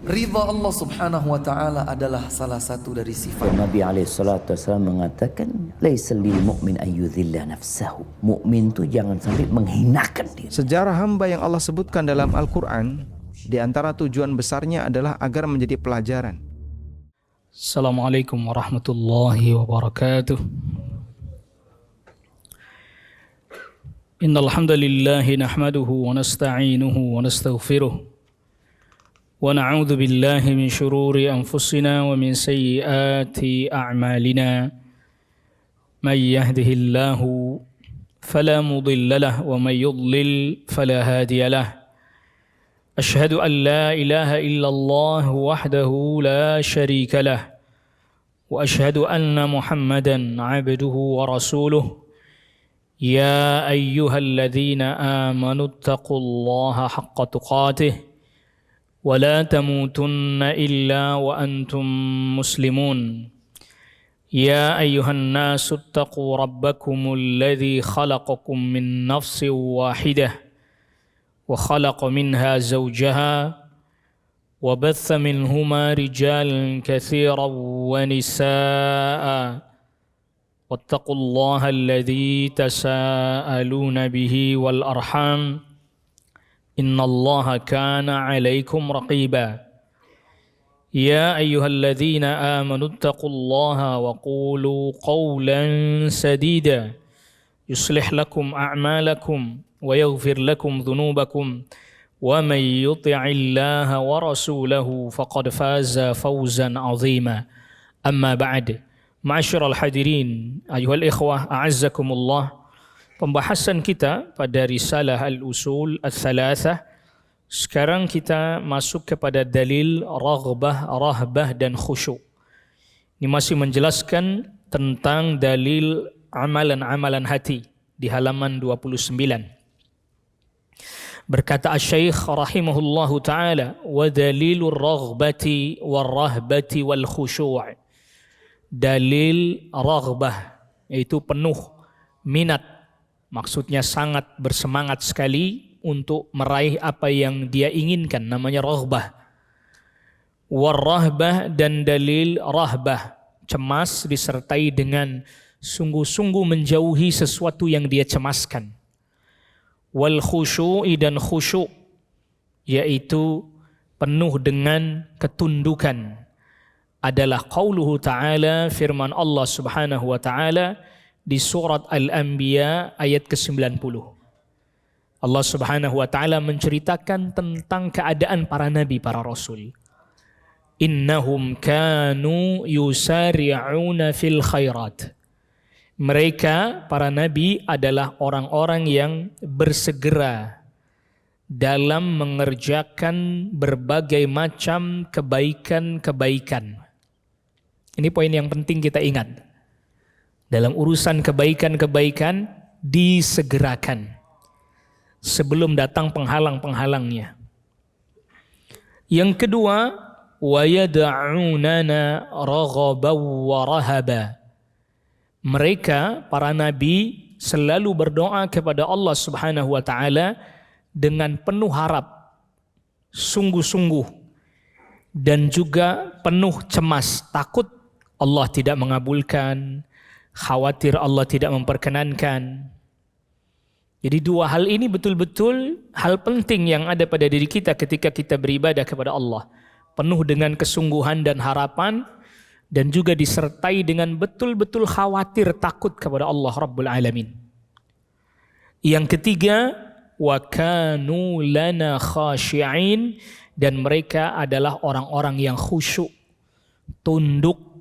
Ridha Allah subhanahu wa ta'ala adalah salah satu dari sifat. Nabi SAW mengatakan, laisa lil mu'min ayyudhilla nafsahu. Mukmin itu jangan sampai menghinakan diri. Sejarah hamba yang Allah sebutkan dalam Al-Quran, di antara tujuan besarnya adalah agar menjadi pelajaran. Assalamualaikum warahmatullahi wabarakatuh. Innal hamdalillah nahmaduhu wa nasta'inuhu wa nastaghfiruh wa na'udzu billahi min shururi anfusina wa min sayyiati a'malina. May yahdihillahu fala mudilla lahu wa may yudlil fala hadiya lahu. Ashhadu an la ilaha illallah wahdahu la sharika lah wa ashhadu anna Muhammadan 'abduhu wa rasuluh. Ya ayyuhalladzina amanu taqullaha haqqa tuqatih wa la tamutunna illa wa antum muslimun. Ya ayyuhan nasu taqu rabbakumul ladzi khalaqakum min nafsin wahidah wa khalaqa minha zawjaha wa batha minhuma rijalan katsiran wa nisaa'a. واتقوا الله الذي تساءلون به والأرحام إن الله كان عليكم رقيبا يا أيها الذين آمنوا اتقوا الله وقولوا قولا سديدا يصلح لكم أعمالكم ويغفر لكم ذنوبكم ومن يطع الله ورسوله فقد فاز فوزا عظيما أما بعد. Ma'asyiral hadirin, ayuhal ikhwah, a'azzakumullah. Pembahasan kita pada risalah al-usul al-thalathah. Sekarang kita masuk kepada dalil raghbah, rahbah dan khusyuk. Ini masih menjelaskan tentang dalil amalan-amalan hati di halaman 29. Berkata asy-syaikh rahimahullahu ta'ala, wa dalilur raghbati war rahbati wal khusyu'. Dalil raghbah, yaitu penuh minat, maksudnya sangat bersemangat sekali untuk meraih apa yang dia inginkan, namanya raghbah. Warrahbah, dan dalil rahbah, cemas disertai dengan sungguh-sungguh menjauhi sesuatu yang dia cemaskan. Wal khusyu'i, dan khusyuk, yaitu penuh dengan ketundukan, adalah qauluhu ta'ala, firman Allah subhanahu wa ta'ala di surat Al-Anbiya ayat ke-90. Allah subhanahu wa ta'ala menceritakan tentang keadaan para nabi, para rasul. Innahum kanu yusari'una fil khairat. Mereka, para nabi, adalah orang-orang yang bersegera dalam mengerjakan berbagai macam kebaikan-kebaikan. Ini poin yang penting kita ingat. Dalam urusan kebaikan-kebaikan disegerakan sebelum datang penghalang-penghalangnya. Yang kedua, wa yad'unana raghaban wa rahaba. Mereka, para nabi, selalu berdoa kepada Allah Subhanahu wa taala dengan penuh harap, sungguh-sungguh, dan juga penuh cemas, takut Allah tidak mengabulkan, khawatir Allah tidak memperkenankan. Jadi dua hal ini betul-betul hal penting yang ada pada diri kita ketika kita beribadah kepada Allah. Penuh dengan kesungguhan dan harapan, dan juga disertai dengan betul-betul khawatir, takut kepada Allah Rabbul Alamin. Yang ketiga, wa kanu lana khashi'in, dan mereka adalah orang-orang yang khusyuk, tunduk,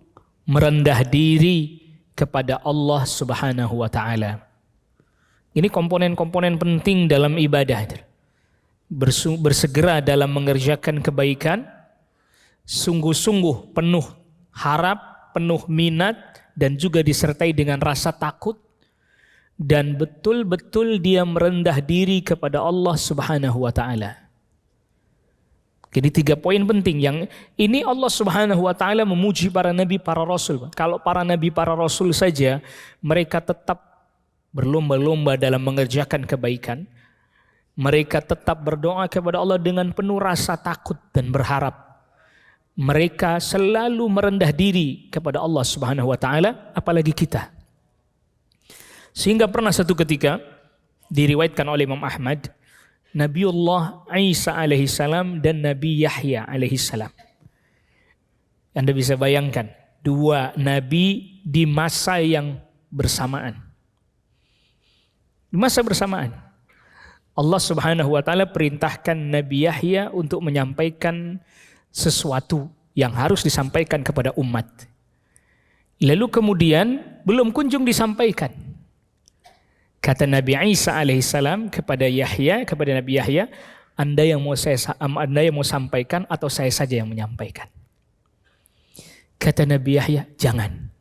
merendah diri kepada Allah Subhanahu wa ta'ala. Ini komponen-komponen penting dalam ibadah. Bersegera dalam mengerjakan kebaikan, sungguh-sungguh penuh harap, penuh minat, dan juga disertai dengan rasa takut, dan betul-betul dia merendah diri kepada Allah Subhanahu wa ta'ala. Jadi 3 poin penting yang ini Allah Subhanahu wa ta'ala memuji para nabi, para rasul. Kalau para nabi, para rasul saja mereka tetap berlomba-lomba dalam mengerjakan kebaikan, mereka tetap berdoa kepada Allah dengan penuh rasa takut dan berharap. mereka selalu merendah diri kepada Allah Subhanahu wa taala, apalagi kita. Sehingga pernah satu ketika diriwayatkan oleh Imam Ahmad, Nabiullah Isa alaihissalam dan Nabi Yahya alaihissalam. Anda bisa bayangkan, dua nabi di masa yang bersamaan. Di masa bersamaan. Allah Subhanahu wa taala perintahkan Nabi Yahya untuk menyampaikan sesuatu yang harus disampaikan kepada umat. Lalu kemudian belum kunjung disampaikan. Kata Nabi Isa alaihissalam kepada Nabi Yahya, Anda yang mau sampaikan atau saya saja yang menyampaikan? Kata Nabi Yahya, jangan.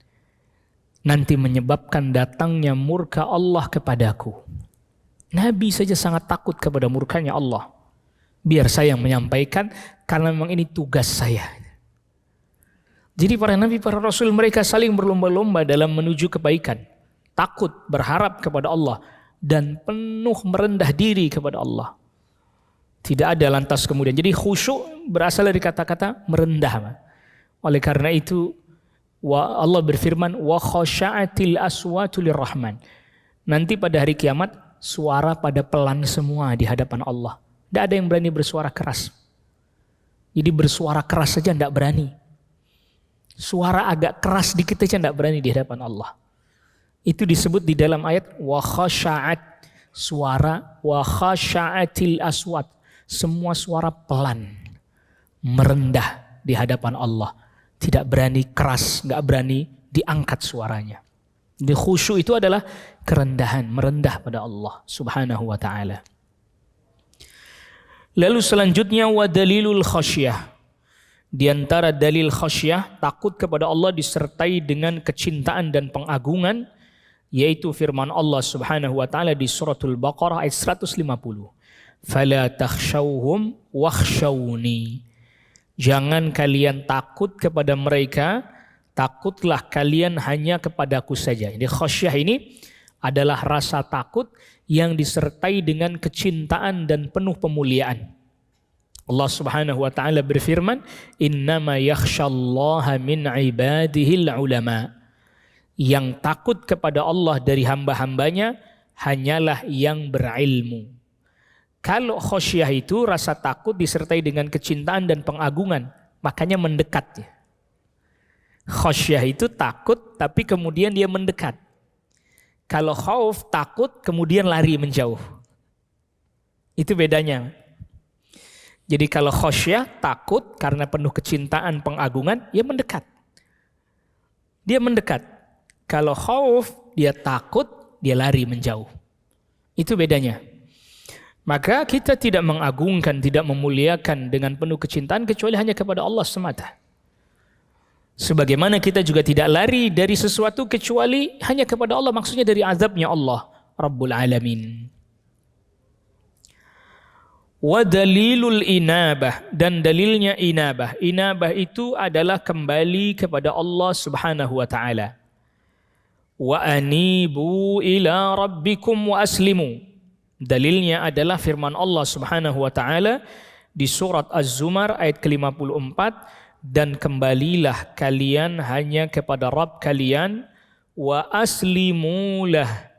Nanti menyebabkan datangnya murka Allah kepadaku. Nabi saja sangat takut kepada murkanya Allah. Biar saya yang menyampaikan, karena memang ini tugas saya. Jadi para nabi, para rasul, mereka saling berlomba-lomba dalam menuju kebaikan. Takut, berharap kepada Allah, dan penuh merendah diri kepada Allah. Tidak ada lantas kemudian. Jadi khusyuk berasal dari kata-kata merendah. Oleh karena itu Allah berfirman, wa khasya'atil aswatu lirrahman. Nanti pada hari kiamat suara pada pelan semua di hadapan Allah. Tidak ada yang berani bersuara keras. Jadi bersuara keras saja tidak berani. Suara agak keras dikit saja tidak berani di hadapan Allah. Itu disebut di dalam ayat wa khasya'at, suara wa khasya'atil aswat, semua suara pelan, merendah di hadapan Allah. Tidak berani keras, enggak berani diangkat suaranya. Jadi khusyuk itu adalah kerendahan, merendah pada Allah Subhanahu wa taala. Lalu selanjutnya wa dalilul khasyah. Di antara dalil khasyah, takut kepada Allah disertai dengan kecintaan dan pengagungan, yaitu firman Allah Subhanahu wa taala di suratul Baqarah ayat 150. Fala takhshawhum wakhshawni. Jangan kalian takut kepada mereka, takutlah kalian hanya kepadaku saja. Ini khasyah ini adalah rasa takut yang disertai dengan kecintaan dan penuh pemuliaan. Allah Subhanahu wa taala berfirman, "Innama yakhsyallaha min ibadihil ulama." Yang takut kepada Allah dari hamba-hambanya hanyalah yang berilmu. Kalau khasyah itu rasa takut disertai dengan kecintaan dan pengagungan, makanya mendekat. Khasyah itu takut tapi kemudian dia mendekat. Kalau khauf takut kemudian lari menjauh. Itu bedanya. Jadi kalau khasyah takut karena penuh kecintaan pengagungan, dia mendekat. Dia mendekat. Kalau khauf, dia takut, dia lari menjauh. Itu bedanya. Maka kita tidak mengagungkan, tidak memuliakan dengan penuh kecintaan kecuali hanya kepada Allah semata. Sebagaimana kita juga tidak lari dari sesuatu kecuali hanya kepada Allah, maksudnya dari azabnya Allah Rabbul Alamin. Wa dalilul inabah, dan dalilnya inabah. Inabah itu adalah kembali kepada Allah Subhanahu wa taala. Wa anibu ila rabbikum wa aslimu. Dalilnya adalah firman Allah Subhanahu wa taala di surat Az-Zumar ayat ke-54, dan kembalilah kalian hanya kepada Rabb kalian, wa aslimulah,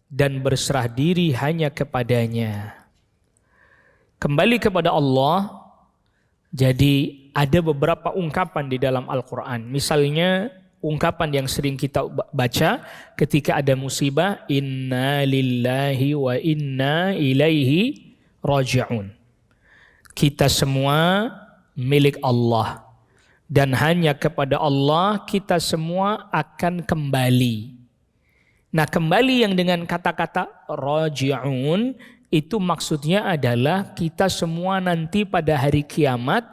dan berserah diri hanya kepadanya. Kembali kepada Allah. Jadi ada beberapa ungkapan di dalam Al-Quran. Misalnya ungkapan yang sering kita baca ketika ada musibah, inna lillahi wa inna ilaihi raji'un. Kita semua milik Allah dan hanya kepada Allah kita semua akan kembali. Nah, kembali yang dengan kata-kata raji'un itu maksudnya adalah kita semua nanti pada hari kiamat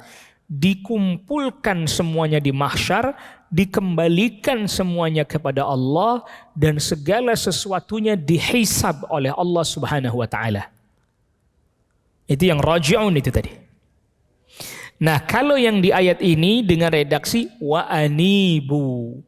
dikumpulkan semuanya di mahsyar, dikembalikan semuanya kepada Allah, dan segala sesuatunya dihisab oleh Allah Subhanahu wa taala. Itu yang raji'un itu tadi. Nah, kalau yang di ayat ini dengan redaksi wa anibu,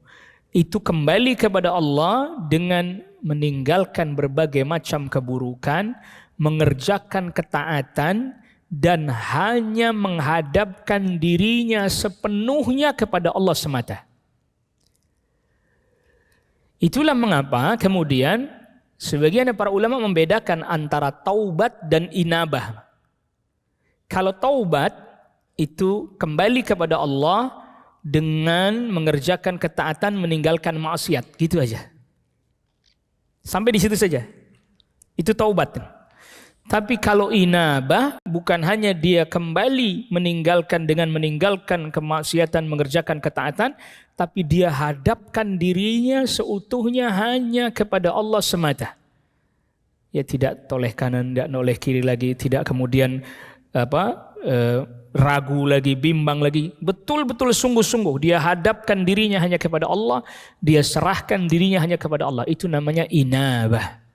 itu kembali kepada Allah dengan meninggalkan berbagai macam keburukan, mengerjakan ketaatan, dan hanya menghadapkan dirinya sepenuhnya kepada Allah semata. Itulah mengapa kemudian sebagian para ulama membedakan antara taubat dan inabah. Kalau taubat itu kembali kepada Allah dengan mengerjakan ketaatan, meninggalkan maksiat, gitu aja. Sampai di situ saja. Itu taubat. Tapi kalau inabah bukan hanya dia kembali dengan meninggalkan kemaksiatan, mengerjakan ketaatan, tapi dia hadapkan dirinya seutuhnya hanya kepada Allah semata. Ya, tidak toleh kanan, tidak noleh kiri lagi, tidak kemudian ragu lagi, bimbang lagi. Betul-betul sungguh-sungguh dia hadapkan dirinya hanya kepada Allah, dia serahkan dirinya hanya kepada Allah. Itu namanya inabah.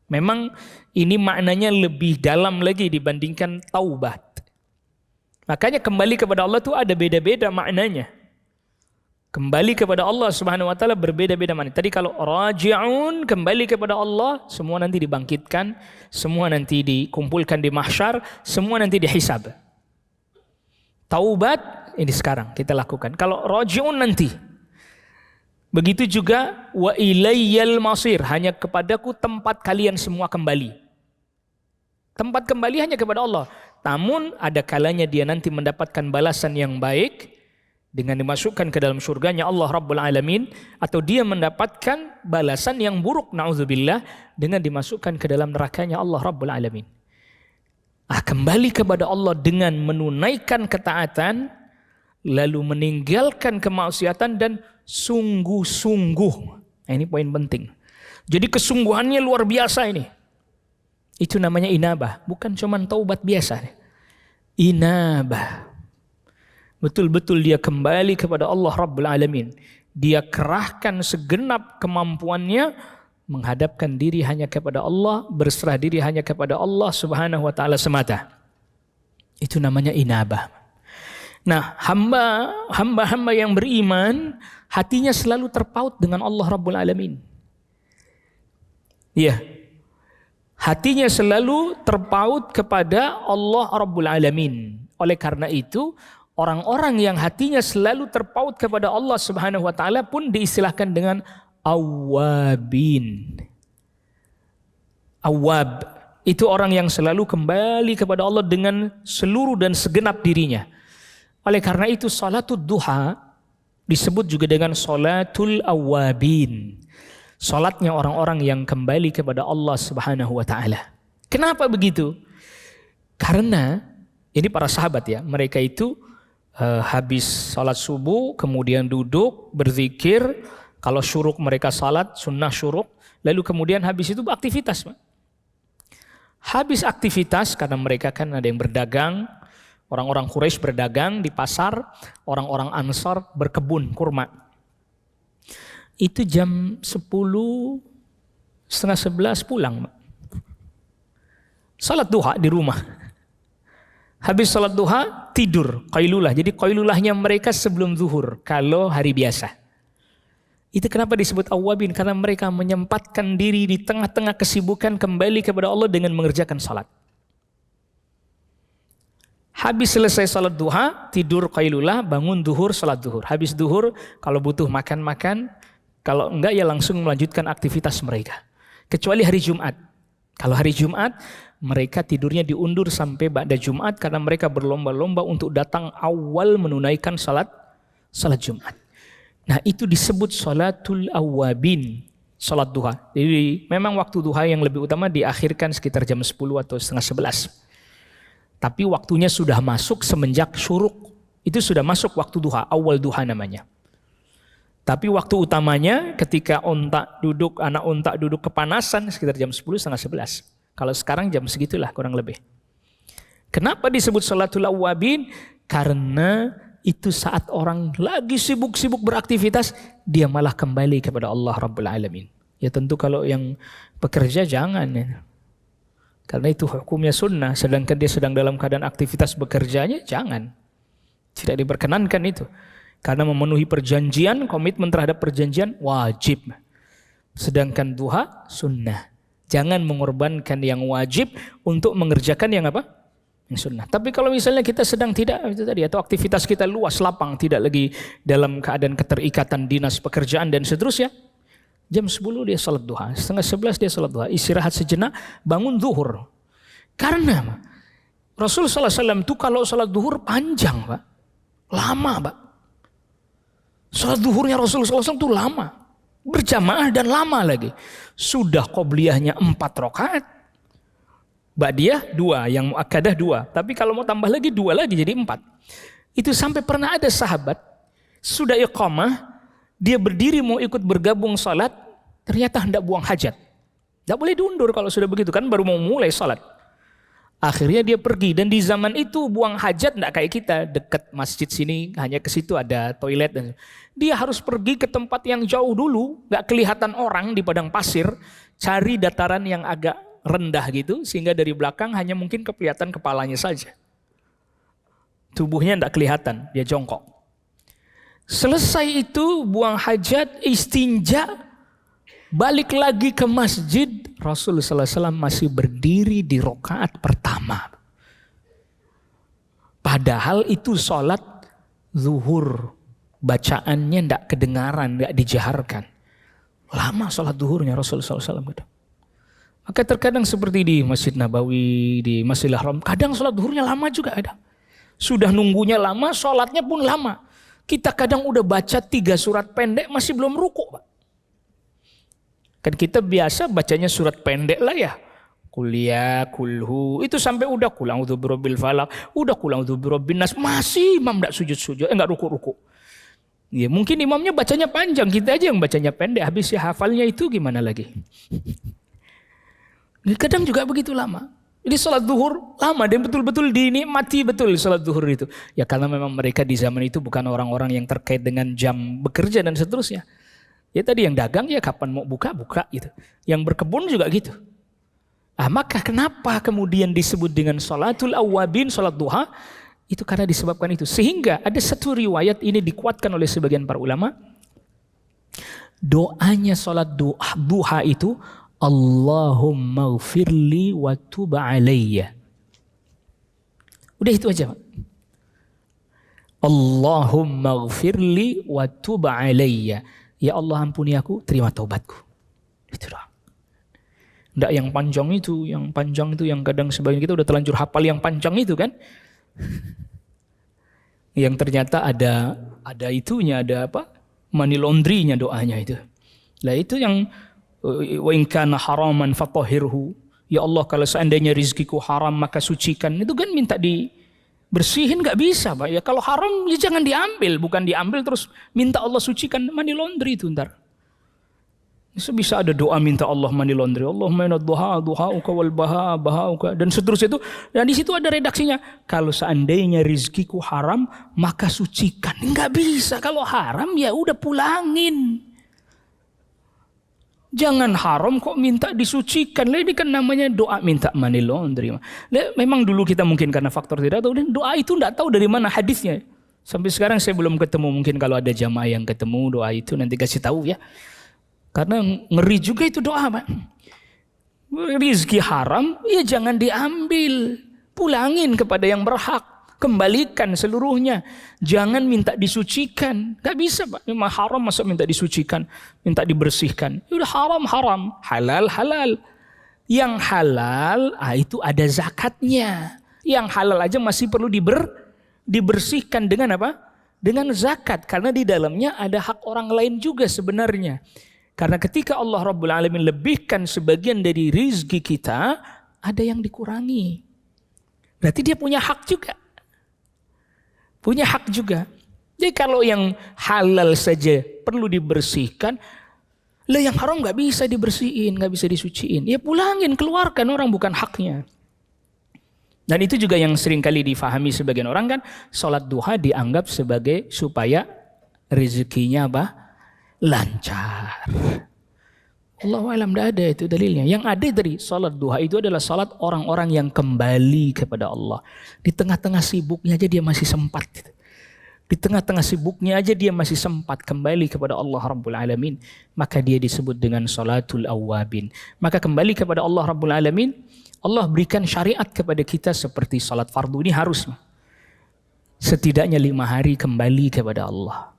Memang ini maknanya lebih dalam lagi dibandingkan taubat. Makanya kembali kepada Allah itu ada beda-beda maknanya. Kembali kepada Allah Subhanahu wa taala berbeda-beda makna. Tadi kalau raji'un, kembali kepada Allah, semua nanti dibangkitkan, semua nanti dikumpulkan di mahsyar, semua nanti dihisab. Taubat ini sekarang kita lakukan. Kalau raji'un nanti. Begitu juga wa ilayyal masir, hanya kepadaku tempat kalian semua kembali. Tempat kembali hanya kepada Allah. Namun ada kalanya dia nanti mendapatkan balasan yang baik dengan dimasukkan ke dalam surganya Allah Rabbul Alamin, atau dia mendapatkan balasan yang buruk na'udzubillah dengan dimasukkan ke dalam nerakanya Allah Rabbul Alamin. Kembali kepada Allah dengan menunaikan ketaatan, lalu meninggalkan kemaksiatan dan sungguh-sungguh. Ini poin penting. Jadi kesungguhannya luar biasa ini. Itu namanya inabah, bukan cuma taubat biasa. Inabah. Betul-betul dia kembali kepada Allah Rabbul Alamin. Dia kerahkan segenap kemampuannya, menghadapkan diri hanya kepada Allah, berserah diri hanya kepada Allah Subhanahu wa taala semata. Itu namanya inabah. Nah, hamba-hamba yang beriman, hatinya selalu terpaut dengan Allah Rabbul Alamin. Iya. Hatinya selalu terpaut kepada Allah Rabbul Alamin. Oleh karena itu, orang-orang yang hatinya selalu terpaut kepada Allah Subhanahu wa taala pun diistilahkan dengan awwabin. Awwab itu orang yang selalu kembali kepada Allah dengan seluruh dan segenap dirinya. Oleh karena itu salatul duha disebut juga dengan salatul awwabin. Salatnya orang-orang yang kembali kepada Allah Subhanahu wa taala. Kenapa begitu? Karena ini para sahabat ya, mereka itu habis salat subuh, kemudian duduk, berzikir. Kalau syuruk mereka salat, sunnah syuruk. Lalu kemudian habis itu beraktivitas. Habis aktivitas, karena mereka kan ada yang berdagang. Orang-orang Quraisy berdagang di pasar. Orang-orang Ansar berkebun kurma. Itu jam 10, setengah 11 pulang. Salat duha di rumah. Habis salat duha, tidur, qailulah. Jadi qailulahnya mereka sebelum zuhur, kalau hari biasa. Itu kenapa disebut awwabin, karena mereka menyempatkan diri di tengah-tengah kesibukan kembali kepada Allah dengan mengerjakan salat. Habis selesai salat duha, tidur qailulah, bangun zuhur, salat zuhur. Habis zuhur, kalau butuh makan-makan, kalau enggak ya langsung melanjutkan aktivitas mereka. Kecuali hari Jumat. Kalau hari Jumat, mereka tidurnya diundur sampai ba'da Jumat karena mereka berlomba-lomba untuk datang awal menunaikan salat Jumat. Nah, itu disebut salatul awwabin, salat duha. Jadi memang waktu duha yang lebih utama diakhirkan sekitar jam 10 atau setengah 11. Tapi waktunya sudah masuk semenjak syuruk. Itu sudah masuk waktu duha, awal duha namanya. Tapi waktu utamanya ketika anak unta duduk kepanasan sekitar jam 10 setengah 11. Kalau sekarang jam segitulah kurang lebih. Kenapa disebut salatul awwabin? Karena itu saat orang lagi sibuk-sibuk beraktivitas, dia malah kembali kepada Allah Rabbul Alamin. Ya tentu kalau yang bekerja jangan ya. Karena itu hukumnya sunnah, sedangkan dia sedang dalam keadaan aktivitas bekerjanya, jangan. Tidak diperkenankan itu. Karena memenuhi perjanjian, komitmen terhadap perjanjian wajib. Sedangkan duha sunnah. Jangan mengorbankan yang wajib untuk mengerjakan yang apa? yang sunnah. Tapi kalau misalnya kita sedang tidak itu tadi atau aktivitas kita luas lapang, tidak lagi dalam keadaan keterikatan dinas pekerjaan dan seterusnya, jam 10 dia salat duha, setengah 11 dia salat duha, istirahat sejenak, bangun zuhur. Karena Rasul sallallahu alaihi wasallam itu kalau salat zuhur panjang, Pak. Lama, Pak. Salat zuhurnya Rasul sallallahu alaihi wasallam itu lama. Berjamaah dan lama lagi. Sudah qobliyahnya 4 rakaat. Ba'diyah 2, yang muakkadah 2. Tapi kalau mau tambah lagi 2 lagi jadi 4. Itu sampai pernah ada sahabat sudah iqamah, dia berdiri mau ikut bergabung salat, ternyata hendak buang hajat. Tidak boleh diundur kalau sudah begitu kan, baru mau mulai salat. Akhirnya dia pergi, dan di zaman itu buang hajat tidak kayak kita, dekat masjid sini hanya ke situ ada toilet. Dan dia harus pergi ke tempat yang jauh dulu, nggak kelihatan orang di padang pasir, cari dataran yang agak rendah gitu, sehingga dari belakang hanya mungkin kelihatan kepalanya saja. Tubuhnya tidak kelihatan, dia jongkok. Selesai itu buang hajat, istinja, balik lagi ke masjid, Rasul sallallahu alaihi wasallam masih berdiri di rakaat pertama. Padahal itu sholat zuhur, bacaannya tidak kedengaran, tidak dijaharkan. Lama sholat zuhurnya Rasul sallallahu alaihi wasallam. Maka terkadang seperti di Masjid Nabawi, di Masjidil Haram, kadang sholat zuhurnya lama juga ada. Sudah nunggunya lama, sholatnya pun lama. Kita kadang udah baca 3 surat pendek masih belum rukuk, Pak. Kan kita biasa bacanya surat pendek lah ya. Kuliah, kulhu, itu sampai udah kul a'udzu birabbil falaq, udah kul a'udzu birabbin nas, masih imam enggak sujud-sujud, enggak ruku-ruku. Ya mungkin imamnya bacanya panjang, kita aja yang bacanya pendek, habis ya hafalnya itu gimana lagi. Kadang juga begitu lama. Jadi salat zuhur lama dan betul-betul dinikmati betul salat zuhur itu. Ya karena memang mereka di zaman itu bukan orang-orang yang terkait dengan jam bekerja dan seterusnya. Ya tadi yang dagang ya kapan mau buka gitu. Yang berkebun juga gitu. Maka kenapa kemudian disebut dengan salatul awwabin, salat duha? Itu karena disebabkan itu. Sehingga ada satu riwayat ini dikuatkan oleh sebagian para ulama. Doanya salat duha itu, Allahumma ghfirli wa tub alayya. Udah itu aja, Pak. Allahumma ghfirli wa tub alayya. Ya Allah ampuni aku, terima taubatku. Itu doang. Enggak yang panjang itu yang kadang sebagian kita udah terlanjur hafal yang panjang itu kan. Yang ternyata ada itunya, ada apa? Money laundry-nya doanya itu. Lah itu yang wa in kana haraman fatahhirhu. Ya Allah kalau seandainya rizkiku haram maka sucikan. Itu kan minta dibersihin nggak bisa, Pak. Ya kalau haram ya jangan diambil, bukan diambil terus minta Allah sucikan, money laundry itu ntar. Bisa ada doa minta Allah money laundry. Allahumma inna duha'uka wal baha'uka dan seterusnya itu. Dan di situ ada redaksinya. Kalau seandainya rizkiku haram maka sucikan. Nggak bisa. Kalau haram ya udah pulangin. Jangan haram kok minta disucikan. Ini kan namanya doa minta money laundry. Memang dulu kita mungkin karena faktor tidak tahu, dan doa itu tidak tahu dari mana hadisnya. Sampai sekarang saya belum ketemu. Mungkin kalau ada jamaah yang ketemu doa itu nanti kasih tahu ya. Karena ngeri juga itu doa, Pak. Rizki haram ya jangan diambil. Pulangin kepada yang berhak. Kembalikan seluruhnya. Jangan minta disucikan. Gak bisa, Pak. Memang haram masa minta disucikan. Minta dibersihkan. Udah haram. Halal. Yang halal itu ada zakatnya. Yang halal aja masih perlu dibersihkan dengan apa? Dengan zakat. Karena di dalamnya ada hak orang lain juga sebenarnya. Karena ketika Allah Rabbul Alamin lebihkan sebagian dari rizki kita, ada yang dikurangi. Berarti dia punya hak juga. Punya hak juga. Jadi kalau yang halal saja perlu dibersihkan, lah yang haram nggak bisa dibersihin, nggak bisa disuciin. Ya pulangin, keluarkan, orang bukan haknya. Dan itu juga yang sering kali difahami sebagian orang kan, sholat duha dianggap sebagai supaya rezekinya apa? Lancar. Allahu a'lam, tidak ada itu dalilnya. Yang ada dari salat duha itu adalah salat orang-orang yang kembali kepada Allah. Di tengah-tengah sibuknya aja dia masih sempat. Di tengah-tengah sibuknya aja dia masih sempat kembali kepada Allah Rabbul Alamin. Maka dia disebut dengan salatul awwabin. Maka kembali kepada Allah Rabbul Alamin Allah berikan syariat kepada kita seperti salat fardu ini harus setidaknya 5 hari kembali kepada Allah,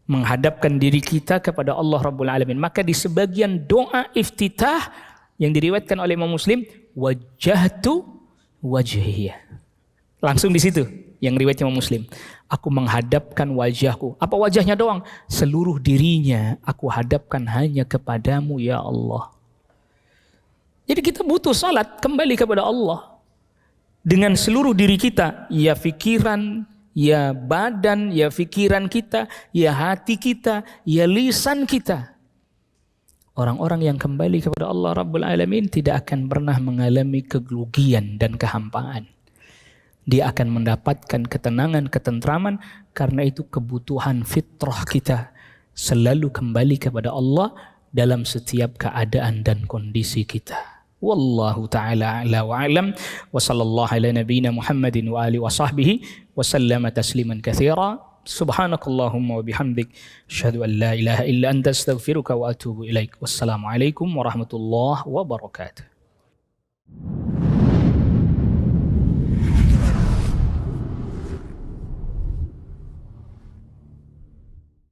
menghadapkan diri kita kepada Allah Rabbul Alamin. Maka di sebagian doa iftitah yang diriwayatkan oleh Imam Muslim, wajjahtu wajhiyah. Langsung di situ yang riwayat Imam Muslim. Aku menghadapkan wajahku. Apa wajahnya doang? Seluruh dirinya aku hadapkan hanya kepadamu ya Allah. Jadi kita butuh salat kembali kepada Allah. Dengan seluruh diri kita. Ya fikiran, ya badan, ya fikiran kita, ya hati kita, ya lisan kita. Orang-orang yang kembali kepada Allah Rabbul Alamin tidak akan pernah mengalami kegelugian dan kehampaan. Dia akan mendapatkan ketenangan, ketentraman, karena itu kebutuhan fitrah kita selalu kembali kepada Allah dalam setiap keadaan dan kondisi kita. Wallahu ta'ala a'la wa a'lam wa sallallahu ala nabiyyina Muhammadin wa alihi wa sahbihi wa sallama tasliman katsira. Subhanakallahumma wa bihamdik asyhadu an la ilaha illa anta astaghfiruka wa atubu ilaik. Wassalamualaikum warahmatullahi wabarakatuh.